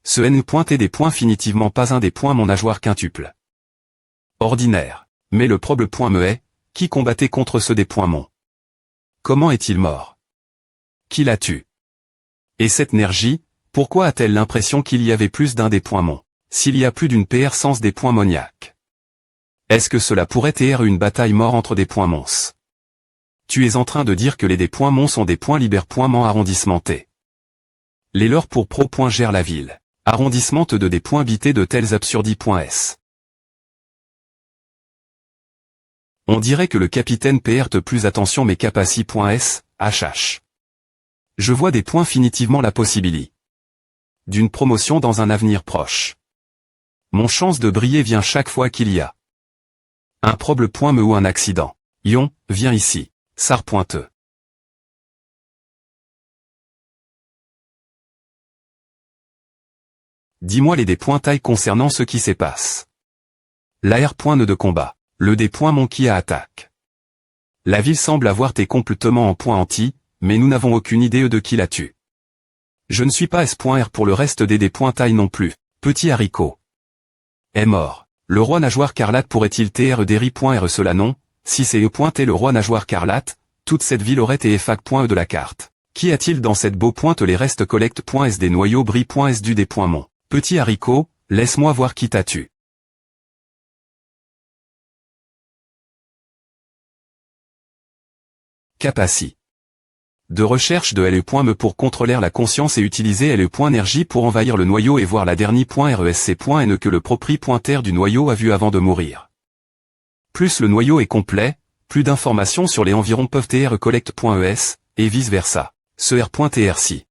Ce n.t des points finitivement pas un des points mon nageoire quintuple. Ordinaire. Mais le proble point me est, qui combattait contre ce des points mon. Comment est-il mort? Qui l'a tué? Et cette énergie, pourquoi a-t-elle l'impression qu'il y avait plus d'un des points mon, s'il y a plus d'une PR sens des points moniaques? Est-ce que cela pourrait être une bataille mort entre des points mons? Tu es en train de dire que les des points mons sont des points libères points ment arrondissementés. Les leurs pour pro point gèrent la ville. Arrondissement de des points bités de tels absurdis.s. On dirait que le capitaine perte plus attention mes capaci.s, hh. Je vois des points finitivement la possibilité d'une promotion dans un avenir proche. Mon chance de briller vient chaque fois qu'il y a un proble point me ou un accident. Ion, viens ici. Sar pointeux. Dis-moi les des points taille concernant ce qui se passe. L'AR point de combat. Le des points mon qui a attaque. La ville semble avoir été complètement en point anti, mais nous n'avons aucune idée de qui la tue. Je ne suis pas S.R pour le reste des points taille non plus. Petit haricot. Est mort. Le roi nageoire carlate pourrait-il tr deri.r cela non? Si c'est E.T le roi nageoire carlate, toute cette ville aurait été fac.e de la carte. Qui a-t-il dans cette beau pointe les restes collecte.s des noyaux bris.s du des points mon? Petit haricot, laisse-moi voir qui t'a tué. Capaci. De recherche de LE.me pour contrôler la conscience et utiliser LE.énergie pour envahir le noyau et voir la dernier.RESC.N que le propriétaire du noyau a vu avant de mourir. Plus le noyau est complet, plus d'informations sur les environs peuvent être collecte.es, et vice versa. Ce R.TRC.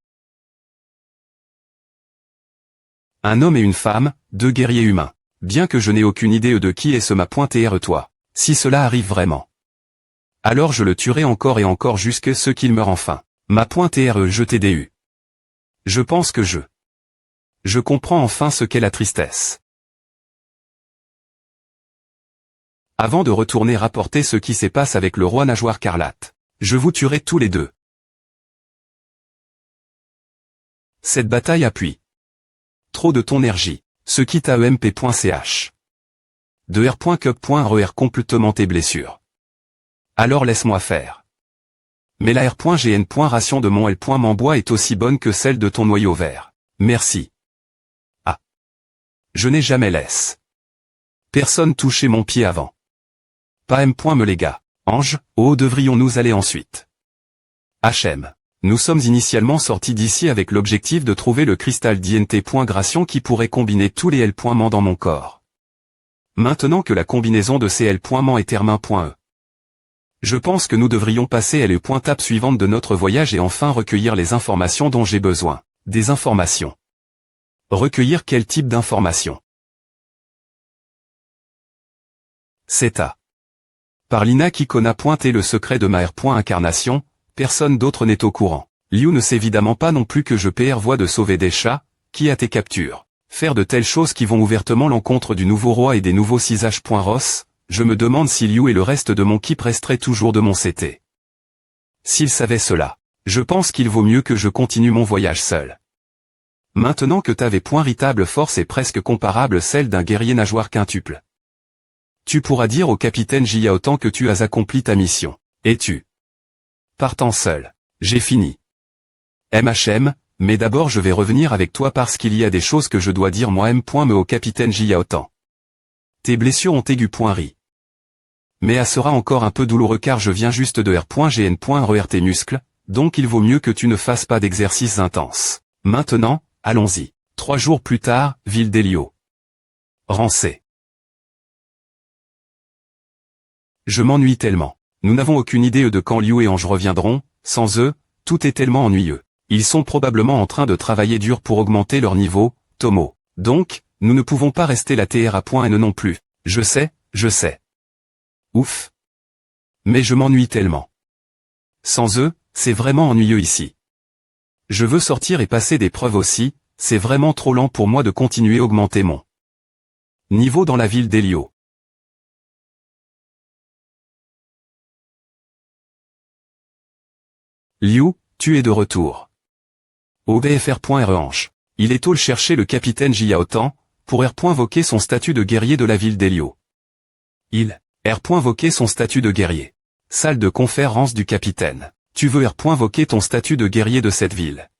Un homme et une femme, deux guerriers humains. Bien que je n'ai aucune idée de qui est ce ma.TR toi. Si cela arrive vraiment. Alors je le tuerai encore et encore jusqu'à ce qu'il meure enfin. Ma.TRE je TDU. Je pense que je comprends enfin ce qu'est la tristesse. Avant de retourner rapporter ce qui se passe avec le roi nageoire carlate, je vous tuerai tous les deux. Cette bataille appuie. Trop de ton énergie. Ce quitte à emp.ch. De r.cup.re complètement tes blessures. Alors laisse-moi faire. Mais la r.gn.ration de mon L.Mambois est aussi bonne que celle de ton noyau vert. Merci. Ah. Je n'ai jamais laissé personne toucher mon pied avant. Pas m.me les gars. Ange, où devrions-nous aller ensuite? HM. Nous sommes initialement sortis d'ici avec l'objectif de trouver le cristal d'INT.gration qui pourrait combiner tous les L.ment dans mon corps. Maintenant que la combinaison de ces L.ment est termin.e. Je pense que nous devrions passer à l'étape suivante de notre voyage et enfin recueillir les informations dont j'ai besoin. Des informations. Recueillir quel type d'informations? C'est à. Par Lina qui connaît pointé le secret de ma R.incarnation, personne d'autre n'est au courant. Liu ne sait évidemment pas non plus que je PR voie de sauver des chats, qui a tes captures. Faire de telles choses qui vont ouvertement l'encontre du nouveau roi et des nouveaux 6H.Ross. Je me demande si Liu et le reste de mon équipe resteraient toujours de mon CT. S'ils savaient cela, je pense qu'il vaut mieux que je continue mon voyage seul. Maintenant que t'avais véritable force est presque comparable celle d'un guerrier nageoire quintuple. Tu pourras dire au capitaine Jia autant que tu as accompli ta mission. Et tu. Partant seul. J'ai fini. MHM, mais d'abord je vais revenir avec toi parce qu'il y a des choses que je dois dire moi-même. Au capitaine Jia autant. Tes blessures ont aigu.ri. Mais elle sera encore un peu douloureux car je viens juste de R.gn.re tes muscles, donc il vaut mieux que tu ne fasses pas d'exercices intenses. Maintenant, allons-y. 3 jours plus tard, ville d'Helio. Rancé. Je m'ennuie tellement. Nous n'avons aucune idée de quand Liu et Ange reviendront, sans eux, tout est tellement ennuyeux. Ils sont probablement en train de travailler dur pour augmenter leur niveau, Tomo. Donc, nous ne pouvons pas rester la TR.N non plus. Je sais. Ouf. Mais je m'ennuie tellement. Sans eux, c'est vraiment ennuyeux ici. Je veux sortir et passer des preuves aussi, c'est vraiment trop lent pour moi de continuer à augmenter mon niveau dans la ville d'Helio. Liu, tu es de retour. Au BFR.Re Ange. Il est allé chercher le capitaine Jiaotan, pour voquer son statut de guerrier de la ville d'Helio. Il voquer son statut de guerrier. Salle de conférence du capitaine. Tu veux voquer ton statut de guerrier de cette ville.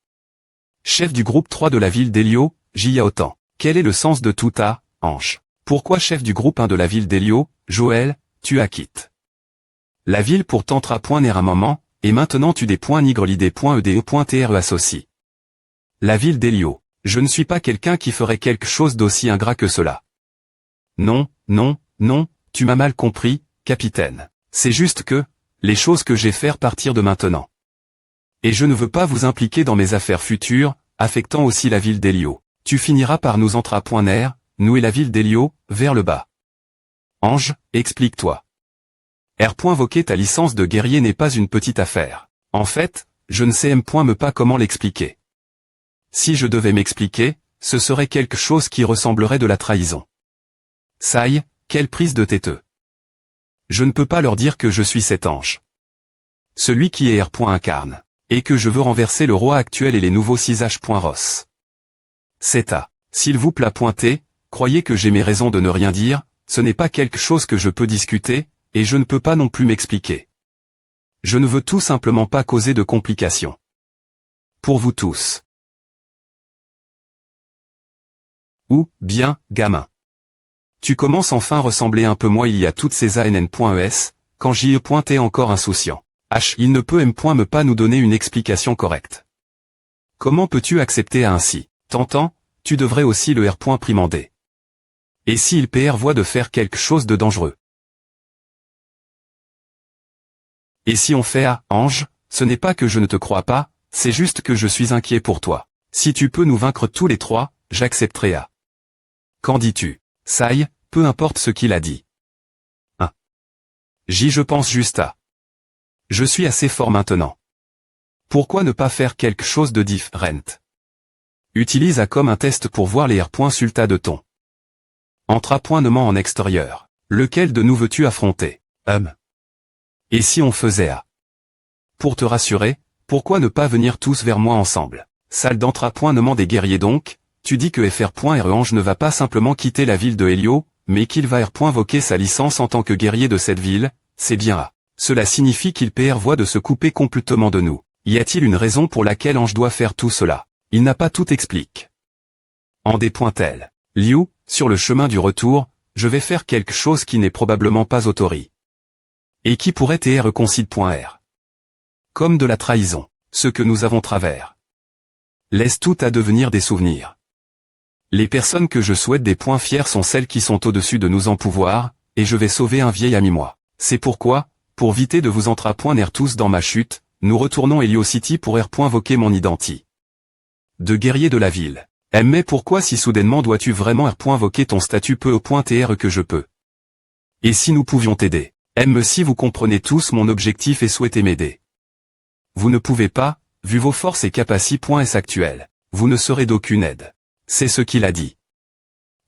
Chef du groupe 3 de la ville d'Helio, Jiaotan. Quel est le sens de tout à, Ange? Pourquoi chef du groupe 1 de la ville d'Helio, Joël, tu acquittes? La ville pour t'entra.ner un moment, et maintenant tu des.nigre.ede.tre associe. La ville d'Helio. Je ne suis pas quelqu'un qui ferait quelque chose d'aussi ingrat que cela. Non, non, non, tu m'as mal compris, capitaine. C'est juste que, les choses que j'ai faire partir de maintenant. Et je ne veux pas vous impliquer dans mes affaires futures, affectant aussi la ville d'Helio. Tu finiras par nous entra.ner, nous et la ville d'Helio, vers le bas. Ange, explique-toi. Voquer ta licence de guerrier n'est pas une petite affaire. En fait, je ne sais me pas comment l'expliquer. Si je devais m'expliquer, ce serait quelque chose qui ressemblerait de la trahison. Saï, quelle prise de têteux. Je ne peux pas leur dire que je suis cet ange. Celui qui est incarne, et que je veux renverser le roi actuel et les nouveaux 6H. C'est à, s'il vous plaît pointer, croyez que j'ai mes raisons de ne rien dire, ce n'est pas quelque chose que je peux discuter, et je ne peux pas non plus m'expliquer. Je ne veux tout simplement pas causer de complications. Pour vous tous. Ou, bien, gamin. Tu commences enfin à ressembler un peu moi il y a toutes ces ANN.es, quand j'y ai encore insouciant. Il ne peut me pas nous donner une explication correcte. Comment peux-tu accepter à ainsi? T'entends, tu devrais aussi le primander. Et si il voit de faire quelque chose de dangereux? Et si on fait Ange, ce n'est pas que je ne te crois pas, c'est juste que je suis inquiet pour toi. Si tu peux nous vaincre tous les trois, j'accepterai Qu'en dis-tu? Saï, peu importe ce qu'il a dit. Je pense juste à. Je suis assez fort maintenant. Pourquoi ne pas faire quelque chose de différent? Utilise comme un test pour voir les sulta de ton. Entra.nement en extérieur. Lequel de nous veux-tu affronter? Et si on faisait Pour te rassurer, pourquoi ne pas venir tous vers moi ensemble? Salle d'entra.nement des guerriers donc, tu dis que FR.Ange ne va pas simplement quitter la ville de Helio, mais qu'il va voquer sa licence en tant que guerrier de cette ville, c'est bien Cela signifie qu'il voit de se couper complètement de nous. Y a-t-il une raison pour laquelle Ange doit faire tout cela? Il n'a pas tout explique. En des.tel. Liu, sur le chemin du retour, je vais faire quelque chose qui n'est probablement pas autorisé. Et qui pourrait reconcile.r. Comme de la trahison, ce que nous avons travers. Laisse tout à devenir des souvenirs. Les personnes que je souhaite des points fiers sont celles qui sont au-dessus de nous en pouvoir, et je vais sauver un vieil ami moi. C'est pourquoi, pour éviter de vous entra.ner tous dans ma chute, nous retournons Helio City pour voquer mon identité. De guerrier de la ville. Mais pourquoi si soudainement dois-tu vraiment voquer ton statut peu au.tr que je peux? Et si nous pouvions t'aider? Si vous comprenez tous mon objectif et souhaitez m'aider. Vous ne pouvez pas, vu vos forces et capacités.s actuelles, vous ne serez d'aucune aide. C'est ce qu'il a dit.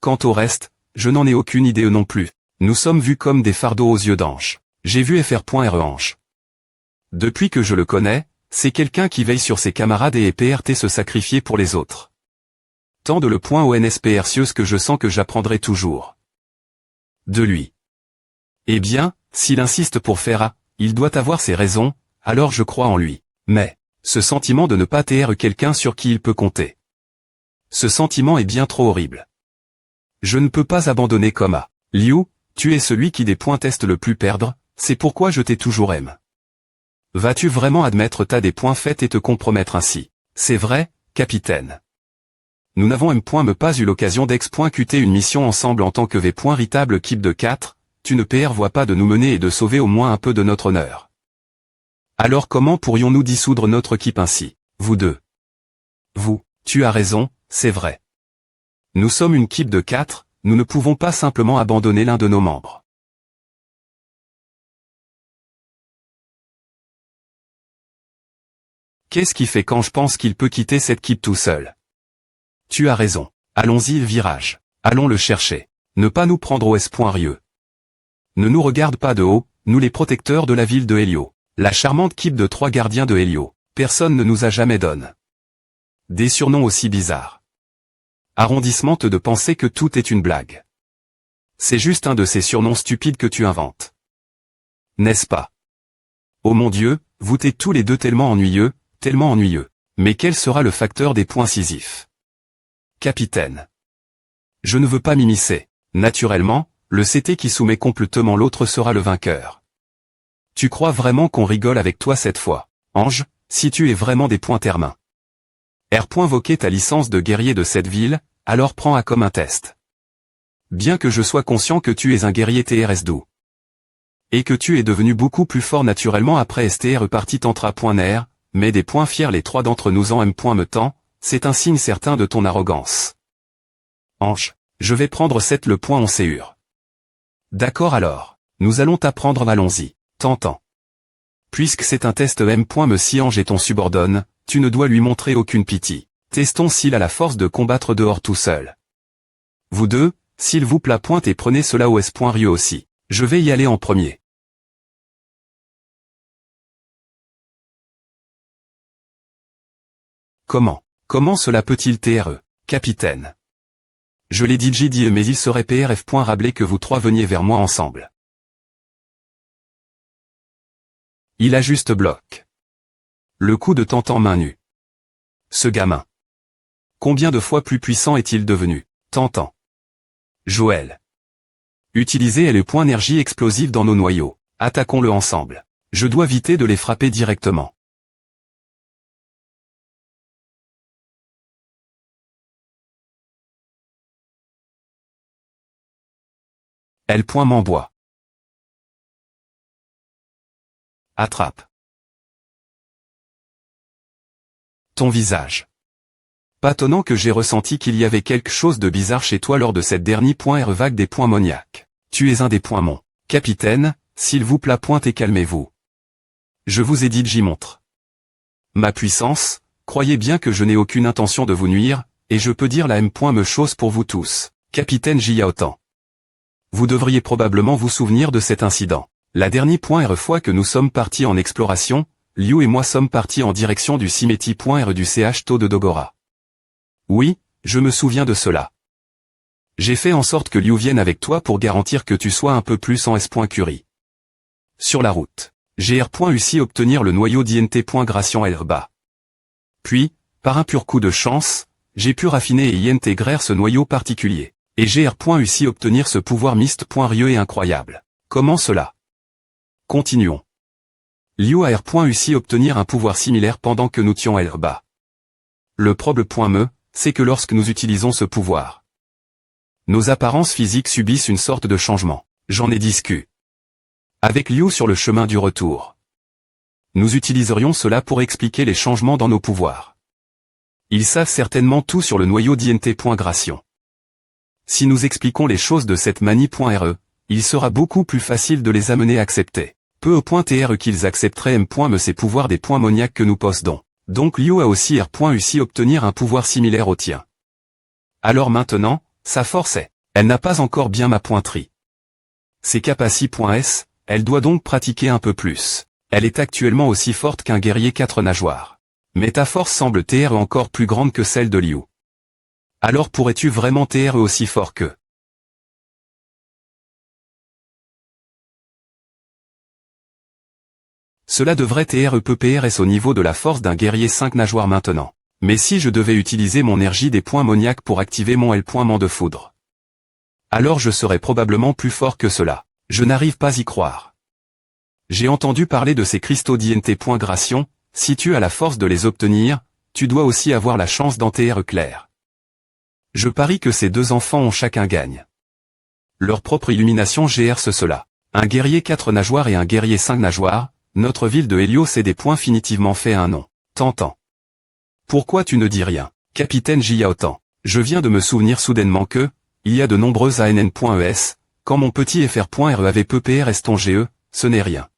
Quant au reste, je n'en ai aucune idée non plus. Nous sommes vus comme des fardeaux aux yeux d'Ange. J'ai vu FR.Ange. Depuis que je le connais, c'est quelqu'un qui veille sur ses camarades et se sacrifier pour les autres. Tant de le point ONSPRCieuse que je sens que j'apprendrai toujours. De lui. Eh bien, s'il insiste pour faire il doit avoir ses raisons, alors je crois en lui. Mais, ce sentiment de ne pas quelqu'un sur qui il peut compter. Ce sentiment est bien trop horrible. Je ne peux pas abandonner comme Liu, tu es celui qui des points teste le plus perdre, c'est pourquoi je t'ai toujours aimé. Vas-tu vraiment admettre des points faits et te compromettre ainsi? C'est vrai, capitaine. Nous n'avons pas eu l'occasion d'exécuter une mission ensemble en tant que V.Ritable équipe de 4, tu ne vois pas de nous mener et de sauver au moins un peu de notre honneur. Alors comment pourrions-nous dissoudre notre équipe ainsi, vous deux? Vous, tu as raison, c'est vrai. Nous sommes une équipe de 4, nous ne pouvons pas simplement abandonner l'un de nos membres. Qu'est-ce qui fait quand je pense qu'il peut quitter cette équipe tout seul? Tu as raison. Allons-y le virage. Allons le chercher. Ne pas nous prendre au espoirieux. Ne nous regarde pas de haut, nous les protecteurs de la ville de Helio. La charmante équipe de 3 gardiens de Helio. Personne ne nous a jamais donné des surnoms aussi bizarres. Arrondissement de penser que tout est une blague. C'est juste un de ces surnoms stupides que tu inventes. N'est-ce pas? Oh mon Dieu, vous êtes tous les deux tellement ennuyeux, tellement ennuyeux. Mais quel sera le facteur des points cisifs? Capitaine. Je ne veux pas m'immiscer. Naturellement, le CT qui soumet complètement l'autre sera le vainqueur. Tu crois vraiment qu'on rigole avec toi cette fois, Ange, si tu es vraiment des points termains? Voquer ta licence de guerrier de cette ville, alors prends-la comme un test. Bien que je sois conscient que tu es un guerrier TRS doux. Et que tu es devenu beaucoup plus fort naturellement après STR parti tantra.ner, mais des points fiers les trois d'entre nous en me tend, c'est un signe certain de ton arrogance. Ange, je vais prendre 7 le point en séure. D'accord alors, nous allons t'apprendre, allons-y, tentant. Puisque c'est un test me si Ange est ton subordonne, tu ne dois lui montrer aucune pitié. Testons s'il a la force de combattre dehors tout seul. Vous deux, s'il vous plaît pointe et prenez cela au S.Rio aussi. Je vais y aller en premier. Comment cela peut-il TRE, capitaine? Je l'ai dit mais il serait PRF. Rabelais que vous trois veniez vers moi ensemble. Il a juste bloc. Le coup de tentant main nue. Ce gamin. Combien de fois plus puissant est-il devenu, tentant? Joël. Utilisez le point énergie explosive dans nos noyaux. Attaquons-le ensemble. Je dois éviter de les frapper directement. Point m'envoie. Attrape. Ton visage. Pas étonnant que j'ai ressenti qu'il y avait quelque chose de bizarre chez toi lors de cette dernière vague des points moniaques. Tu es un des points mon. Capitaine, s'il vous plaît pointe et calmez-vous. Je vous ai dit j'y montre. Ma puissance, croyez bien que je n'ai aucune intention de vous nuire, et je peux dire la me chose pour vous tous. Capitaine Jiaotan. Vous devriez probablement vous souvenir de cet incident. La dernière fois que nous sommes partis en exploration, Liu et moi sommes partis en direction du cimetière du CH Tau de Dogora. Oui, je me souviens de cela. J'ai fait en sorte que Liu vienne avec toi pour garantir que tu sois un peu plus en S.Curie. Sur la route, j'ai réussi à obtenir le noyau d'INT.Gration Elba. Puis, par un pur coup de chance, j'ai pu raffiner et y intégrer ce noyau particulier. Et j'ai réussi à obtenir ce pouvoir Mist.Rieux et incroyable. Comment cela? Continuons. Liu a réussi à obtenir un pouvoir similaire pendant que nous tions Elba. Le problème c'est que lorsque nous utilisons ce pouvoir, nos apparences physiques subissent une sorte de changement. J'en ai discuté avec Liu sur le chemin du retour. Nous utiliserions cela pour expliquer les changements dans nos pouvoirs. Ils savent certainement tout sur le noyau d'INT.Gration. Si nous expliquons les choses de cette manie.re, il sera beaucoup plus facile de les amener à accepter. Peu au point TRE qu'ils accepteraient ces pouvoirs des points moniaques que nous possédons. Donc Liu a aussi réussi à obtenir un pouvoir similaire au tien. Alors maintenant, sa force est, elle n'a pas encore bien ma pointerie. Ses capacités.s, elle doit donc pratiquer un peu plus. Elle est actuellement aussi forte qu'un guerrier 4 nageoires. Mais ta force semble TRE encore plus grande que celle de Liu. Alors pourrais-tu vraiment TRE aussi fort que? Cela devrait TRE PPRS au niveau de la force d'un guerrier 5 nageoires maintenant. Mais si je devais utiliser mon énergie des points moniaques pour activer mon L.Mant de foudre, alors je serais probablement plus fort que cela. Je n'arrive pas à y croire. J'ai entendu parler de ces cristaux d'INT.Gration, si tu as la force de les obtenir, tu dois aussi avoir la chance d'en TRE clair. Je parie que ces deux enfants ont chacun gagne. Leur propre illumination GRce cela. Un guerrier 4 nageoires et un guerrier 5 nageoires, notre ville de Helios est des points finitivement fait un nom. Tentant. Pourquoi tu ne dis rien, capitaine Jiaotan? Je viens de me souvenir soudainement que, il y a de nombreuses ANN.ES, quand mon petit FR.RE avait PPRS ton GE, ce n'est rien.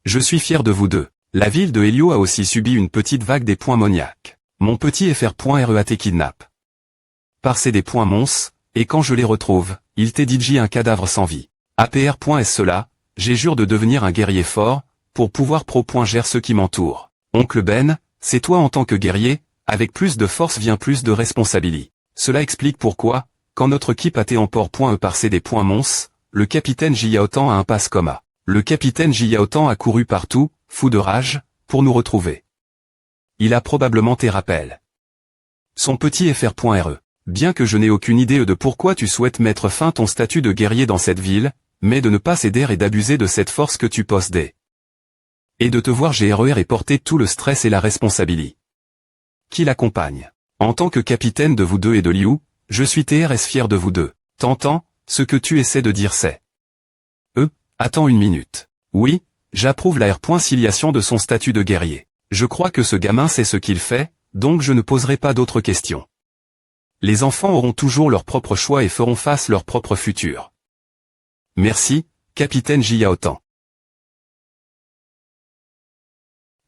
Je suis fier de vous deux. La ville de Helios a aussi subi une petite vague des points moniaques. Mon petit FR.RE a été kidnappé. Par ces des points mons, et quand je les retrouve, il t'édit un cadavre sans vie. APR.S cela, j'ai jure de devenir un guerrier fort, pour pouvoir gérer ceux qui m'entourent. Oncle Ben, c'est toi en tant que guerrier, avec plus de force vient plus de responsabilité. Cela explique pourquoi, quand notre équipe a en port.e par C des points mons, le capitaine Jiaotan a un passe coma. Le capitaine Jiaotan a couru partout, fou de rage, pour nous retrouver. Il a probablement tes rappels. Son petit fr.re. Bien que je n'ai aucune idée de pourquoi tu souhaites mettre fin à ton statut de guerrier dans cette ville, mais de ne pas céder et d'abuser de cette force que tu possèdes. Et de te voir GRER et porter tout le stress et la responsabilité qui l'accompagne. En tant que capitaine de vous deux et de Liu, je suis TRS fier de vous deux. T'entends, ce que tu essaies de dire c'est. Attends une minute. Oui, j'approuve la R.Ciliation de son statut de guerrier. Je crois que ce gamin sait ce qu'il fait, donc je ne poserai pas d'autres questions. Les enfants auront toujours leur propre choix et feront face leur propre futur. Merci, capitaine Jiaotan.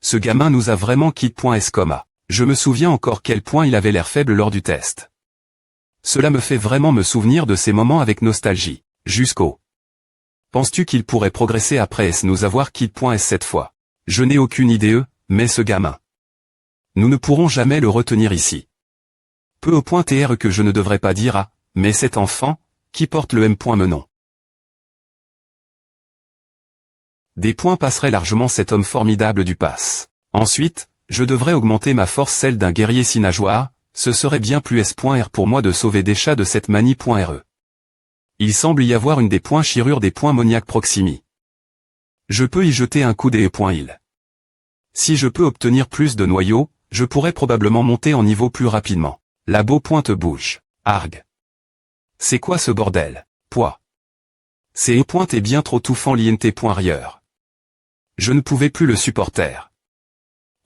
Ce gamin nous a vraiment quitté.s. Je me souviens encore quel point il avait l'air faible lors du test. Cela me fait vraiment me souvenir de ces moments avec nostalgie. Jusqu'au. Penses-tu qu'il pourrait progresser après nous avoir quitté.s cette fois? Je n'ai aucune idée, mais ce gamin. Nous ne pourrons jamais le retenir ici. Peu au point TR que je ne devrais pas dire à, mais cet enfant, qui porte le M.menon. Des points passeraient largement cet homme formidable du pass. Ensuite, je devrais augmenter ma force celle d'un guerrier si nageoire, ce serait bien plus S.R pour moi de sauver des chats de cette manie.re. Il semble y avoir une des points chirure des points Moniac Proximi. Je peux y jeter un coup des.il. Si je peux obtenir plus de noyaux, je pourrais probablement monter en niveau plus rapidement. La beau-pointe bouge. Arg. C'est quoi ce bordel? Poids. C'est pointe est bien trop touffant l'INT.rieur. Je ne pouvais plus le supporter.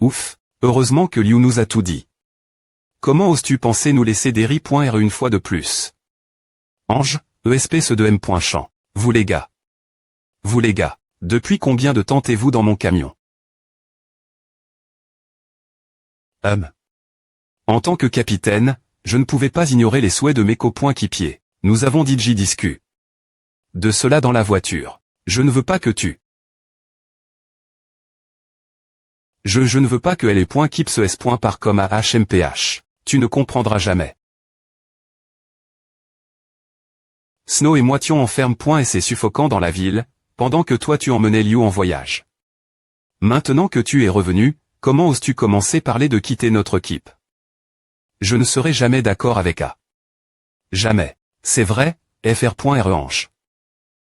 Ouf, heureusement que Liu nous a tout dit. Comment oses-tu penser nous laisser des ri.r une fois de plus? Ange, ESP ce de M.champ. Vous les gars. Vous les gars, depuis combien de temps t'es-vous dans mon camion? En tant que capitaine, je ne pouvais pas ignorer les souhaits de mes coéquipiers. Nous avons dit discu. De cela dans la voiture. Je ne veux pas que tu. Je ne veux pas que elle ait .kips s. par comme à HMPH. Tu ne comprendras jamais. Snow et moi tions enferme.s et suffocant dans la ville, pendant que toi tu emmenais Liu en voyage. Maintenant que tu es revenu, comment oses-tu commencer parler de quitter notre équipe? Je ne serai jamais d'accord avec A. Jamais. C'est vrai, fr.rehanche.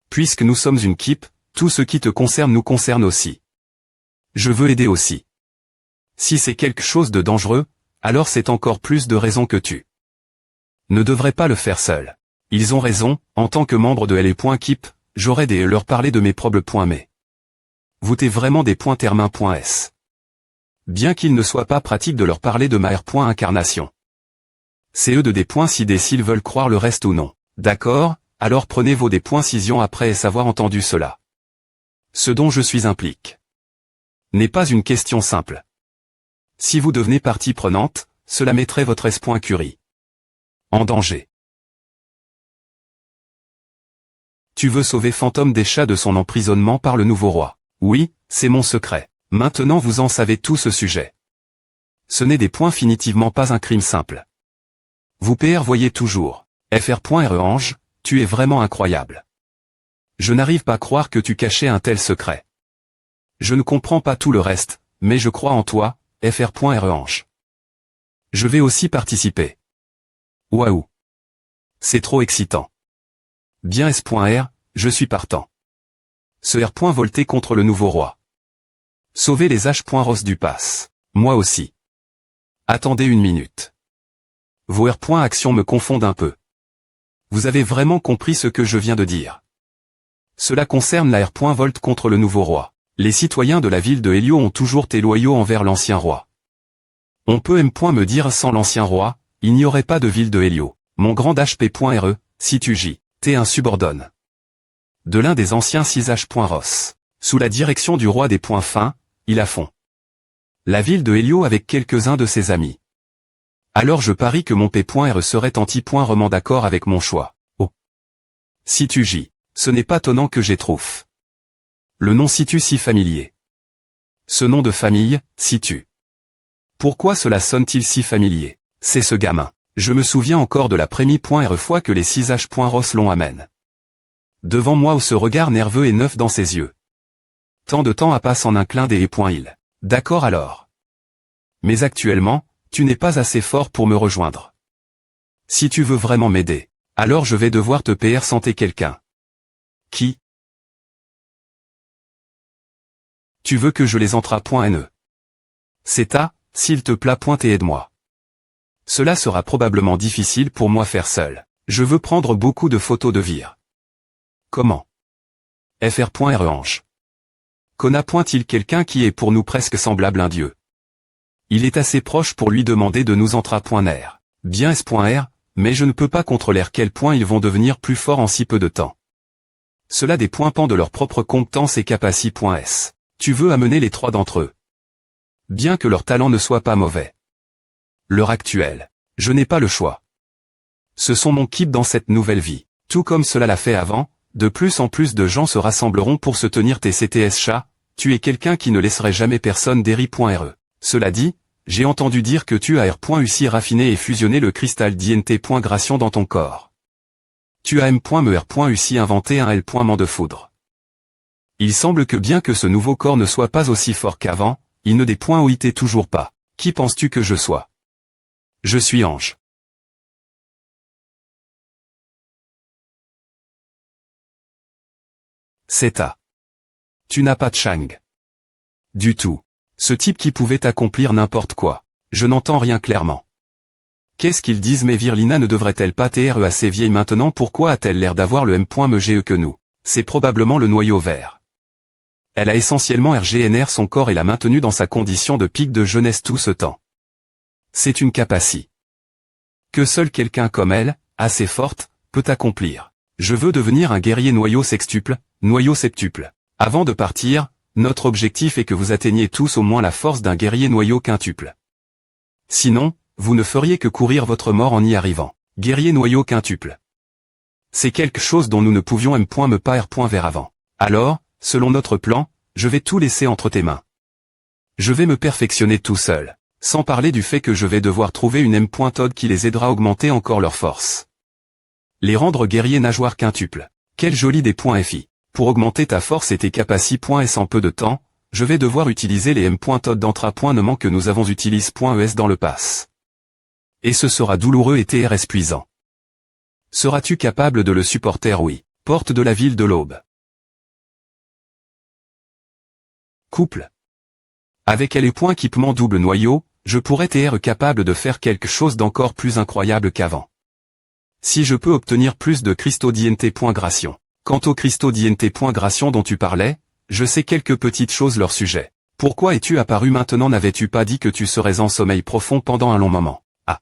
Puisque nous sommes une équipe, tout ce qui te concerne nous concerne aussi. Je veux aider aussi. Si c'est quelque chose de dangereux, alors c'est encore plus de raison que tu ne devrais pas le faire seul. Ils ont raison, en tant que membre de LE.Keep, j'aurais des leur parler de mes propres points mais. Vous t'es vraiment des points termin.s. Bien qu'il ne soit pas pratique de leur parler de ma R.incarnation. C'est eux de des points si des s'ils veulent croire le reste ou non. D'accord, alors prenez vos des points cision après avoir entendu cela. Ce dont je suis implique. N'est pas une question simple. Si vous devenez partie prenante, cela mettrait votre S.Curie en danger. Tu veux sauver Fantôme des chats de son emprisonnement par le nouveau roi. Oui, c'est mon secret. Maintenant vous en savez tout ce sujet. Ce n'est des points définitivement pas un crime simple. Vous PR voyez toujours. fr.rehange, tu es vraiment incroyable. Je n'arrive pas à croire que tu cachais un tel secret. Je ne comprends pas tout le reste, mais je crois en toi, fr.rehange. Je vais aussi participer. Waouh. C'est trop excitant. Bien S.R, je suis partant. Ce R. volté contre le nouveau roi. Sauver les H.Ross du pass. Moi aussi. Attendez une minute. Vos R. actions me confondent un peu. Vous avez vraiment compris ce que je viens de dire. Cela concerne la R. Volt contre le nouveau roi. Les citoyens de la ville de Helio ont toujours été loyaux envers l'ancien roi. On peut me dire sans l'ancien roi, il n'y aurait pas de ville de Helio. Mon grand HP.re, si tu J, t'es un subordonne. De l'un des anciens 6H.Ross. Sous la direction du roi des points fins, il a fond la ville de Helio avec quelques-uns de ses amis. Alors je parie que mon P.R serait anti-rement d'accord avec mon choix. Oh. Si tu J, ce n'est pas tonnant que j'ai trouve. Le nom situ si familier. Ce nom de famille, situ. Pourquoi cela sonne-t-il si familier? C'est ce gamin. Je me souviens encore de la première fois que les 6H. Ross l'ont amène. Devant moi où ce regard nerveux et neuf dans ses yeux. Tant de temps a passe en un clin d'œil. Il. D'accord alors. Mais actuellement, tu n'es pas assez fort pour me rejoindre. Si tu veux vraiment m'aider, alors je vais devoir te payer santé quelqu'un. Qui? Tu veux que je les entra.ne. C'est ta, s'il te plaît. Et aide-moi. Cela sera probablement difficile pour moi faire seul. Je veux prendre beaucoup de photos de vire. Comment? Fr.Rehanche. Connaît-il quelqu'un qui est pour nous presque semblable un dieu? Il est assez proche pour lui demander de nous entra.r. Bien S.R, mais je ne peux pas contrôler quel point ils vont devenir plus forts en si peu de temps. Cela dépend de leur propre compétence et capacité.s. Tu veux amener les 3 d'entre eux. Bien que leur talent ne soit pas mauvais. L'heure actuelle. Je n'ai pas le choix. Ce sont mon kit dans cette nouvelle vie. Tout comme cela l'a fait avant, de plus en plus de gens se rassembleront pour se tenir TCTS chat, tu es quelqu'un qui ne laisserait jamais personne d'Eri.re. Cela dit, j'ai entendu dire que tu as R.UC raffiné et fusionné le cristal d'INT.Gration dans ton corps. Tu as M.Me.R.UC inventé un L.ment de foudre. Il semble que bien que ce nouveau corps ne soit pas aussi fort qu'avant, il ne D.OIT toujours pas. Qui penses-tu que je sois? Je suis Ange. C'est ta. Tu n'as pas de Chang. Du tout. Ce type qui pouvait accomplir n'importe quoi. Je n'entends rien clairement. Qu'est-ce qu'ils disent? Mais Virlina ne devrait-elle pas être assez vieille maintenant? Pourquoi a-t-elle l'air d'avoir le M.MGE que nous? C'est probablement le noyau vert. Elle a essentiellement RGNR son corps et l'a maintenu dans sa condition de pic de jeunesse tout ce temps. C'est une capacité que seul quelqu'un comme elle, assez forte, peut accomplir. Je veux devenir un guerrier noyau sextuple, noyau septuple. Avant de partir, notre objectif est que vous atteigniez tous au moins la force d'un guerrier noyau quintuple. Sinon, vous ne feriez que courir votre mort en y arrivant. Guerrier noyau quintuple. C'est quelque chose dont nous ne pouvions me pas R.vers avant. Alors, selon notre plan, je vais tout laisser entre tes mains. Je vais me perfectionner tout seul. Sans parler du fait que je vais devoir trouver une M.Todd qui les aidera à augmenter encore leur force. Les rendre guerriers nageoires quintuples. Quel joli des points FI. Pour augmenter ta force et tes capacités.s en peu de temps, je vais devoir utiliser les M.Todd d'entra.nement que nous avons utilisé.es dans le pass. Et ce sera douloureux et TRS puisant. Seras-tu capable de le supporter? Oui. Porte de la ville de l'Aube. Couple. Avec les points équipement double noyau, je pourrais être capable de faire quelque chose d'encore plus incroyable qu'avant. Si je peux obtenir plus de cristaux d'INT.Gration. Quant aux cristaux d'INT.Gration dont tu parlais, je sais quelques petites choses leur sujet. Pourquoi es-tu apparu maintenant? N'avais-tu pas dit que tu serais en sommeil profond pendant un long moment? Ah.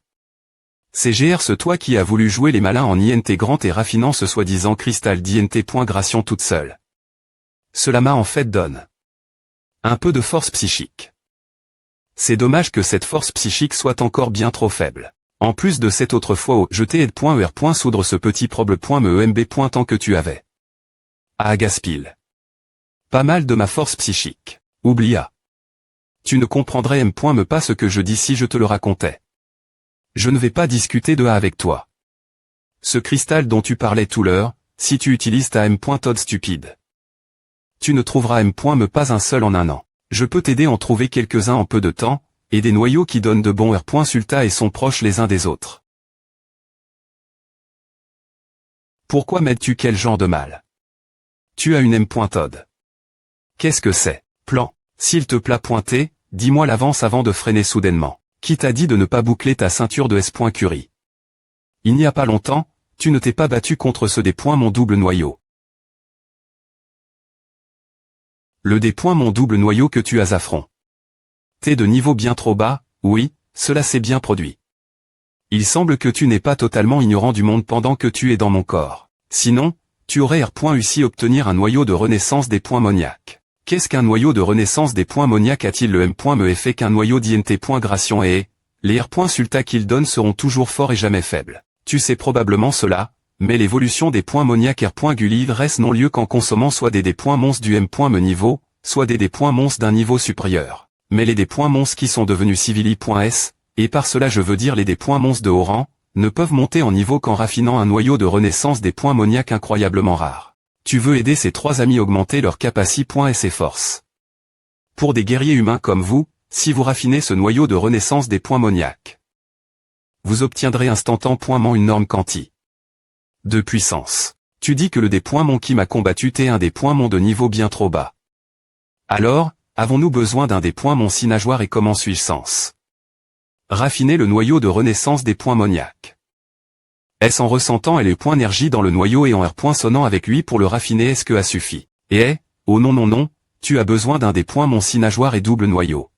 C'est ce toi qui as voulu jouer les malins en intégrant et raffinant ce soi-disant cristal d'INT.Gration toute seule. Cela m'a en fait donne un peu de force psychique. C'est dommage que cette force psychique soit encore bien trop faible. En plus de cette autre fois où je t'ai aide.er. Soudre ce petit proble.memb. Tant que tu avais. Ah gaspille. Pas mal de ma force psychique. Oublia. Tu ne comprendrais me pas ce que je dis si je te le racontais. Je ne vais pas discuter de A avec toi. Ce cristal dont tu parlais tout l'heure, si tu utilises ta M.Todd stupide. Tu ne trouveras me pas un seul en un an. Je peux t'aider à en trouver quelques-uns en peu de temps, et des noyaux qui donnent de bons R.Sulta et sont proches les uns des autres. Pourquoi m'aides-tu? Quel genre de mal? Tu as une M.Todd. Qu'est-ce que c'est? Plan. S'il te plaît pointé, dis-moi l'avance avant de freiner soudainement. Qui t'a dit de ne pas boucler ta ceinture de S.Curie? Il n'y a pas longtemps, tu ne t'es pas battu contre ce mon double noyau. Le mon double noyau que tu as à front. T'es de niveau bien trop bas, oui, cela s'est bien produit. Il semble que tu n'es pas totalement ignorant du monde pendant que tu es dans mon corps. Sinon, tu aurais R.UC obtenir un noyau de renaissance des points moniaques. Qu'est-ce qu'un noyau de renaissance des points moniaques? A-t-il le me effet qu'un noyau d'INT.Gration et les R.Sulta qu'il donne seront toujours forts et jamais faibles? Tu sais probablement cela, mais l'évolution des points moniaques R.Gullive reste non lieu qu'en consommant soit des points monstres du me niveau, soit des points monstres d'un niveau supérieur. Mais les points monstres qui sont devenus civili.s, et par cela je veux dire les points monstres de haut rang, ne peuvent monter en niveau qu'en raffinant un noyau de renaissance des points ammoniaques incroyablement rares. Tu veux aider ces 3 amis augmenter leur capacité et ses forces. Pour des guerriers humains comme vous, si vous raffinez ce noyau de renaissance des points ammoniaques, vous obtiendrez instantanément une norme quanti de puissance. Tu dis que le des points mon qui m'a combattu est un des points mon de niveau bien trop bas. Alors, avons-nous besoin d'un des points mon si nageoire et comment suis-je sens raffiner le noyau de renaissance des points ammoniaques? Est-ce en ressentant les points énergie dans le noyau et en point sonnant avec lui pour le raffiner est-ce que a suffi? Oh non, tu as besoin d'un des points mon si nageoire et double noyau.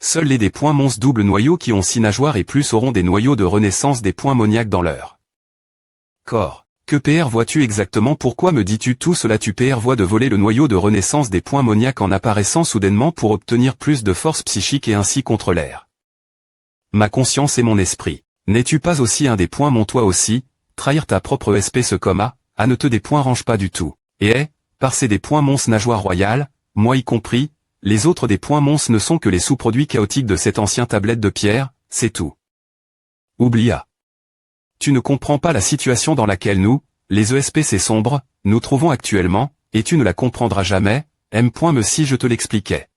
Seuls les des points mons double noyau qui ont si nageoire et plus auront des noyaux de renaissance des points ammoniaques dans leur corps. Que PR vois-tu exactement? Pourquoi me dis-tu tout cela? Tu PR vois de voler le noyau de renaissance des points ammoniaques en apparaissant soudainement pour obtenir plus de force psychique et ainsi contre l'air. Ma conscience et mon esprit. N'es-tu pas aussi un des points mon toi aussi, trahir ta propre espèce coma, à ne te des points range pas du tout. Par ces des points mons nageoire royale, moi y compris, les autres des points mons ne sont que les sous-produits chaotiques de cette ancienne tablette de pierre, c'est tout. Oublia. Tu ne comprends pas la situation dans laquelle nous, les ESPC sombres, nous trouvons actuellement, et tu ne la comprendras jamais, me si je te l'expliquais.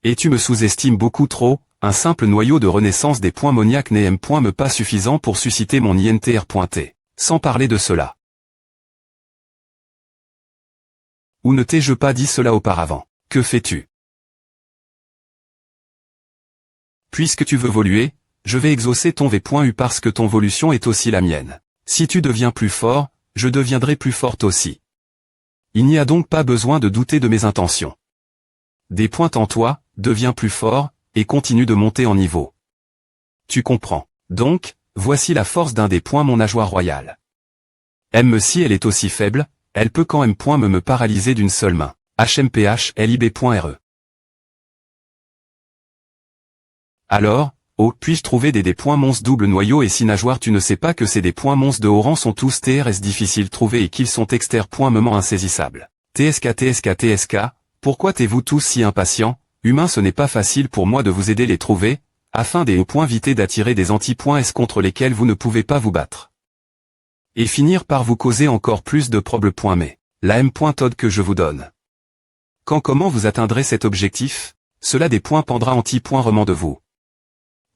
Et tu me sous-estimes beaucoup trop, un simple noyau de renaissance des points ammoniaques n'est me pas suffisant pour susciter mon INTR.T. Sans parler de cela. Ou ne t'ai-je pas dit cela auparavant? Que fais-tu? Puisque tu veux évoluer, je vais exaucer ton V.U parce que ton évolution est aussi la mienne. Si tu deviens plus fort, je deviendrai plus forte aussi. Il n'y a donc pas besoin de douter de mes intentions. Des points en toi, deviens plus fort, et continue de monter en niveau. Tu comprends. Donc, voici la force d'un des points mon nageoire royale. Si elle est aussi faible, elle peut quand me paralyser d'une seule main. HMPH-LIB.RE. Alors, puis-je trouver des points mons double noyau et si nageoire tu ne sais pas que ces des points mons de haut rang sont tous TRS difficiles trouver et qu'ils sont exter.moment insaisissables. TSK, pourquoi t'es-vous tous si impatients? Humain ce n'est pas facile pour moi de vous aider les trouver, afin des points éviter d'attirer des anti-points S contre lesquels vous ne pouvez pas vous battre. Et finir par vous causer encore plus de problèmes. Mais, la M.Todd que je vous donne. Comment vous atteindrez cet objectif? Cela des points pendra anti-points remant de vous.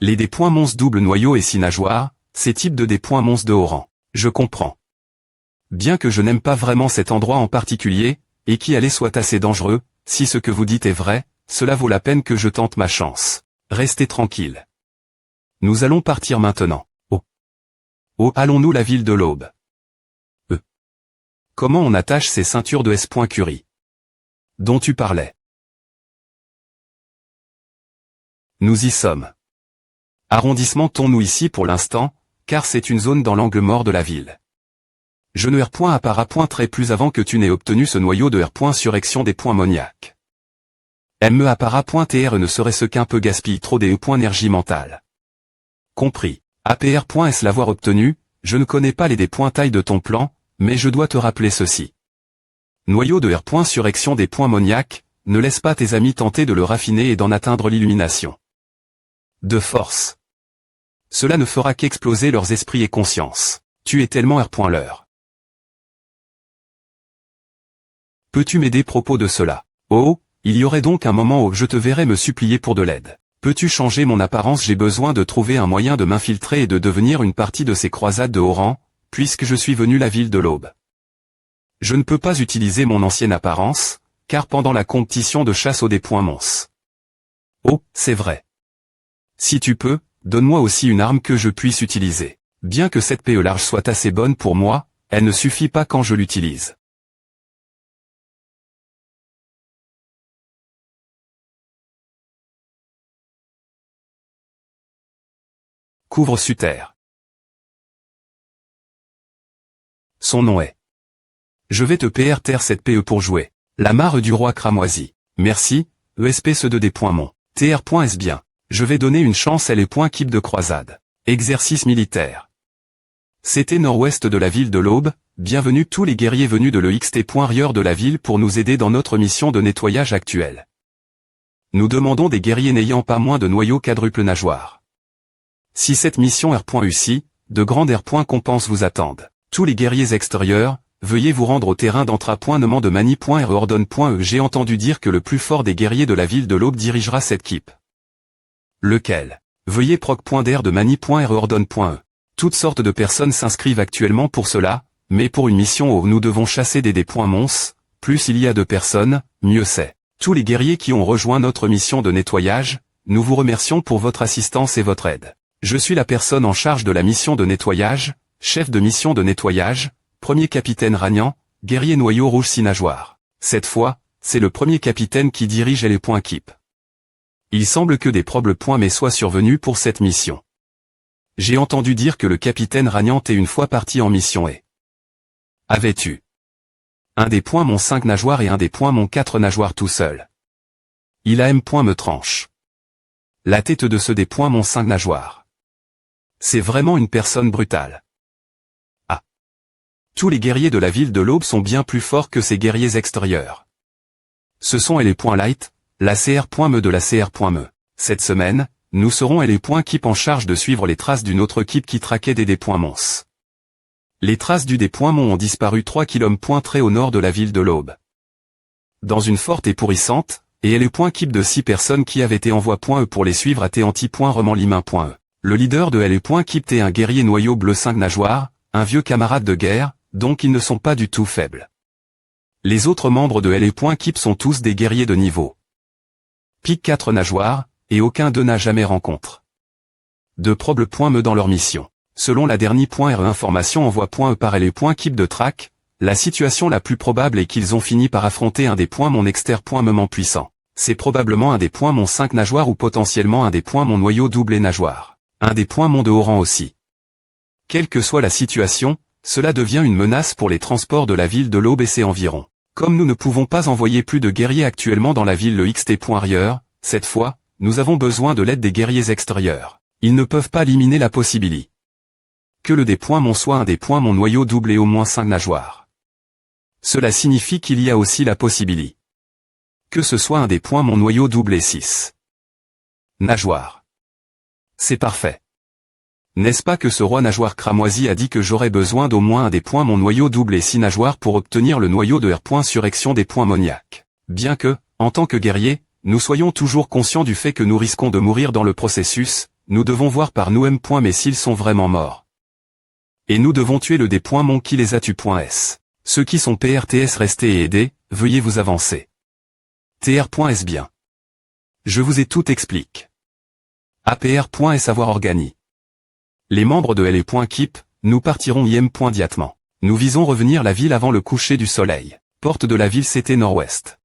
Les des points mons double noyau et si nageoire, ces types de des points mons de haut rang. Je comprends. Bien que je n'aime pas vraiment cet endroit en particulier, et qui allait soit assez dangereux, si ce que vous dites est vrai, cela vaut la peine que je tente ma chance. Restez tranquille. Nous allons partir maintenant. Allons-nous la ville de l'Aube? Comment on attache ces ceintures de S.Curie? Dont tu parlais. Nous y sommes. Arrondissement-nous ici pour l'instant, car c'est une zone dans l'angle mort de la ville. Je ne R.apparaîtrai plus avant que tu n'aies obtenu ce noyau de R.surrection des points ammoniaques. apparaît.tr ne serait-ce qu'un peu gaspille trop des énergie mentale. Compris. APR.S l'avoir obtenu, je ne connais pas les des points taille de ton plan, mais je dois te rappeler ceci. Noyau de R.surrection des points ammoniaques, ne laisse pas tes amis tenter de le raffiner et d'en atteindre l'illumination. De force. Cela ne fera qu'exploser leurs esprits et conscience. Tu es tellement R.leur. Peux-tu m'aider propos de cela? Il y aurait donc un moment où je te verrai me supplier pour de l'aide. Peux-tu changer mon apparence? J'ai besoin de trouver un moyen de m'infiltrer et de devenir une partie de ces croisades de haut rang, puisque je suis venu la ville de l'Aube. Je ne peux pas utiliser mon ancienne apparence, car pendant la compétition de chasse aux des points mons. C'est vrai. Si tu peux, donne-moi aussi une arme que je puisse utiliser. Bien que cette PE large soit assez bonne pour moi, elle ne suffit pas quand je l'utilise. Couvre-Suter. Son nom est. Je vais te PR cette PE pour jouer. La mare du roi cramoisi. Merci, ESP de des points mon. TR.S bien. Je vais donner une chance à les points keep de croisade. Exercice militaire. C'était nord-ouest de la ville de l'Aube, bienvenue tous les guerriers venus de l'EXT.rieur de la ville pour nous aider dans notre mission de nettoyage actuelle. Nous demandons des guerriers n'ayant pas moins de noyaux quadruple nageoire. Si cette mission R.UCI, de grandes R.compenses vous attendent. Tous les guerriers extérieurs, veuillez vous rendre au terrain d'Antra.Nement de Mani.Ordonne.E. J'ai entendu dire que le plus fort des guerriers de la ville de l'Aube dirigera cette keep. Lequel? Veuillez proc.der de Mani.Ordonne.E. Toutes sortes de personnes s'inscrivent actuellement pour cela, mais pour une mission où nous devons chasser des mons, plus il y a de personnes, mieux c'est. Tous les guerriers qui ont rejoint notre mission de nettoyage, nous vous remercions pour votre assistance et votre aide. Je suis la personne en charge de la mission de nettoyage, chef de mission de nettoyage, premier capitaine Ragnan, guerrier noyau rouge 6 nageoires. Cette fois, c'est le premier capitaine qui dirige les points keep. Il semble que des problèmes soient survenus pour cette mission. J'ai entendu dire que le capitaine Ragnan est une fois parti en mission et avait eu un des points mon 5 nageoires et un des points mon 4 nageoires tout seul. Il a me tranche la tête de ce des points mon 5 nageoires. C'est vraiment une personne brutale. Ah. Tous les guerriers de la ville de l'Aube sont bien plus forts que ces guerriers extérieurs. Ce sont les points light, la CR.me de la CR.me. Cette semaine, nous serons les points keep en charge de suivre les traces d'une autre keep qui traquait des points mons. Les traces du des points mons ont disparu 3 km très au nord de la ville de l'Aube. Dans une forte et pourrissante, et les points keep de 6 personnes qui avaient été envoyées.e pour les suivre à Téanti.Remant-Limain.e. Le leader de les points keep est un guerrier noyau bleu 5 nageoires, un vieux camarade de guerre, donc ils ne sont pas du tout faibles. Les autres membres de les points keep sont tous des guerriers de niveau pique 4 nageoires, et aucun d'eux n'a jamais rencontré de problème dans leur mission. Selon la dernière information envoie.e par les points keep de track, la situation la plus probable est qu'ils ont fini par affronter un des points mon exter.moment puissant. C'est probablement un des points mon 5 nageoires ou potentiellement un des points mon noyau doublé nageoire. Un des points mon de haut rang aussi. Quelle que soit la situation, cela devient une menace pour les transports de la ville de l'Aube et ses environs. Comme nous ne pouvons pas envoyer plus de guerriers actuellement dans la ville le xt.rieur, cette fois, nous avons besoin de l'aide des guerriers extérieurs. Ils ne peuvent pas éliminer la possibilité que le des points mon soit un des points mon noyau doublé au moins 5 nageoires. Cela signifie qu'il y a aussi la possibilité que ce soit un des points mon noyau doublé 6 nageoires. C'est parfait. N'est-ce pas que ce roi nageoire cramoisi a dit que j'aurais besoin d'au moins un des points mon noyau doublé 6 nageoires pour obtenir le noyau de R.Surrection des points moniaques. Bien que, en tant que guerrier, nous soyons toujours conscients du fait que nous risquons de mourir dans le processus, nous devons voir par nous-mêmes mais s'ils sont vraiment morts. Et nous devons tuer le des points mon qui les a tu.s. Ceux qui sont PRTS restés et aidés, veuillez vous avancer. TR.s bien. Je vous ai tout explique. APR.s avoir organi. Les membres de LE.keep, nous partirons IM.diatement. Nous visons revenir la ville avant le coucher du soleil. Porte de la ville c'était nord-ouest.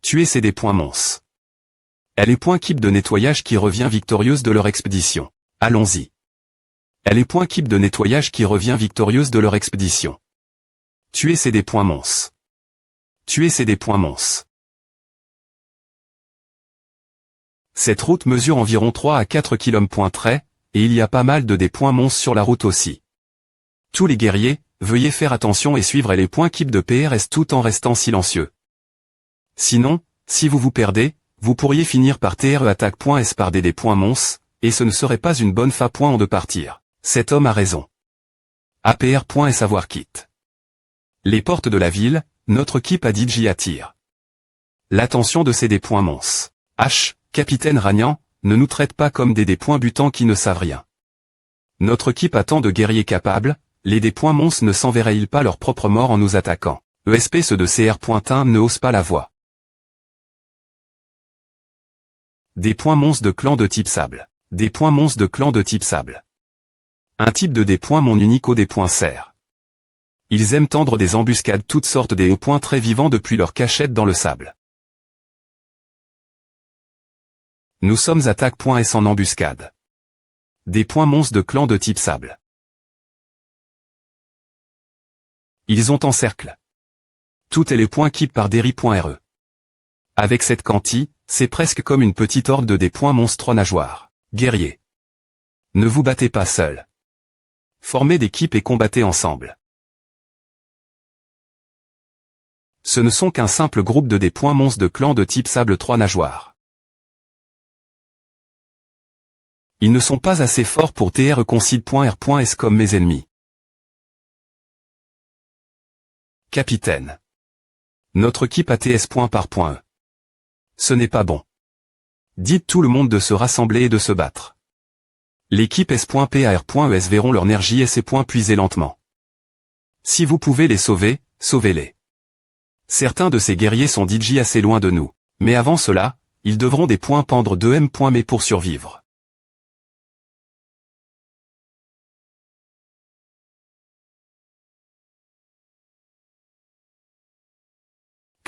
Tuer ces des points mons. LE.keep de nettoyage qui revient victorieuse de leur expédition. Allons-y. LE.keep de nettoyage qui revient victorieuse de leur expédition. Tuer ces des points mons. Tuer ces des points mons. Cette route mesure environ 3 à 4 km, et il y a pas mal de des points mons sur la route aussi. Tous les guerriers, veuillez faire attention et suivre les points keep de PRS tout en restant silencieux. Sinon, si vous vous perdez, vous pourriez finir par TRE attaque.s par des points mons, et ce ne serait pas une bonne fa.en de partir. Cet homme a raison. APR.s avoir quitte. Les portes de la ville, notre keep a dit j'y attire l'attention de ces des points mons. H. Capitaine Ragnan, ne nous traite pas comme des points butants qui ne savent rien. Notre keep a tant de guerriers capables, les des points mons ne s'enverraient-ils pas leur propre mort en nous attaquant. ESP ceux de CR.1 ne osent pas la voix. Des points mons de clan de type sable. Des points mons de clan de type sable. Un type de des points mon unique au des points serre. Ils aiment tendre des embuscades toutes sortes des points très vivants depuis leur cachette dans le sable. Nous sommes attaque.s en embuscade. Des points mons de clan de type sable. Ils ont encercle. Tout est les points keep par Derry.re. Avec cette quanti, c'est presque comme une petite horde de des points monstres nageoires. Guerriers. Ne vous battez pas seuls. Formez des keeps et combattez ensemble. Ce ne sont qu'un simple groupe de des points monstres de clan de type sable 3 nageoires. Ils ne sont pas assez forts pour TR-concide.R.S comme mes ennemis. Capitaine. Notre équipe a TS par point E. Ce n'est pas bon. Dites tout le monde de se rassembler et de se battre. L'équipe S.PAR.ES verront leur énergie S puiser lentement. Si vous pouvez les sauver, sauvez-les. Certains de ces guerriers sont DJ assez loin de nous, mais avant cela, ils devront des points pendre 2M. Mais pour survivre.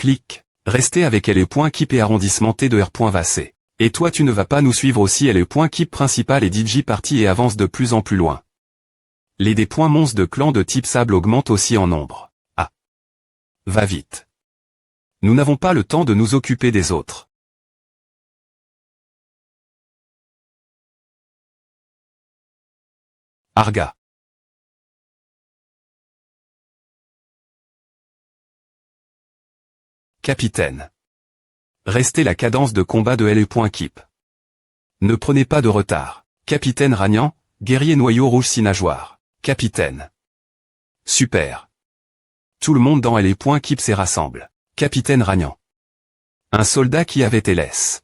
Clic. Restez avec LE.keep et arrondissement T de R.VAC. Et toi tu ne vas pas nous suivre aussi LE.keep principal et DJ parti et avance de plus en plus loin. Les des points monstres de clan de type sable augmentent aussi en nombre. Ah. Va vite. Nous n'avons pas le temps de nous occuper des autres. Arga. Capitaine. Restez la cadence de combat de LE.keep. Ne prenez pas de retard. Capitaine Ragnan, guerrier noyau rouge 6 nageoires. Capitaine. Super. Tout le monde dans LE.keep s'y rassemble. Capitaine Ragnan. Un soldat qui avait LS.